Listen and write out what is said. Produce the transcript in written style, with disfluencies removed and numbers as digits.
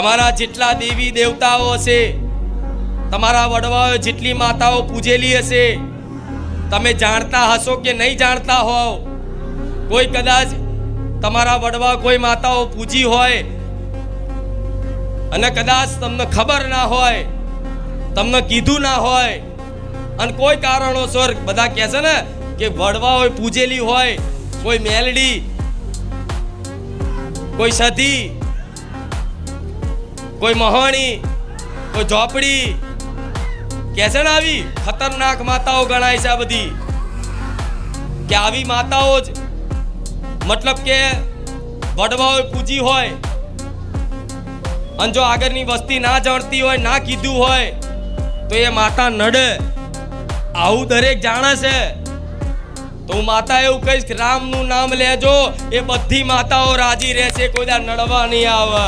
તમારા જેટલા દેવી દેવતાઓ હશે, તમારા વડવાઓએ જેટલી માતાઓ પૂજેલી હશે, તમે જાણતા હશો કે નહીં જાણતા હોવ, કોઈ કદાચ તમારા વડવા કોઈ માતાઓ પૂજી હોય અને કદાચ તમને ખબર ના હોય, તમને કીધું ના હોય, અને કોઈ કારણોસર બધા કહે છે ને કે વડવાઓએ પૂજેલી હોય, કોઈ મેલડી, કોઈ સધી, કોઈ મહાણી, કોઈ ઝોપડી, કહે છે ને આવી ખતરનાક માતાઓ ગણાય છે આ બધી, કે આવી માતાઓ જ મતલબ કે વડવાઓએ પૂજી હોય અને જો આગળની વસ્તી ના જાણતી હોય, ના કીધું હોય તો એ માતા નડે. આવું દરેક જાણે છે. તો હું માતા એવું કહીશ કે રામનું નામ લેજો, એ બધી માતાઓ રાજી રહેશે, કોઈ દા નડવા નહીં આવે.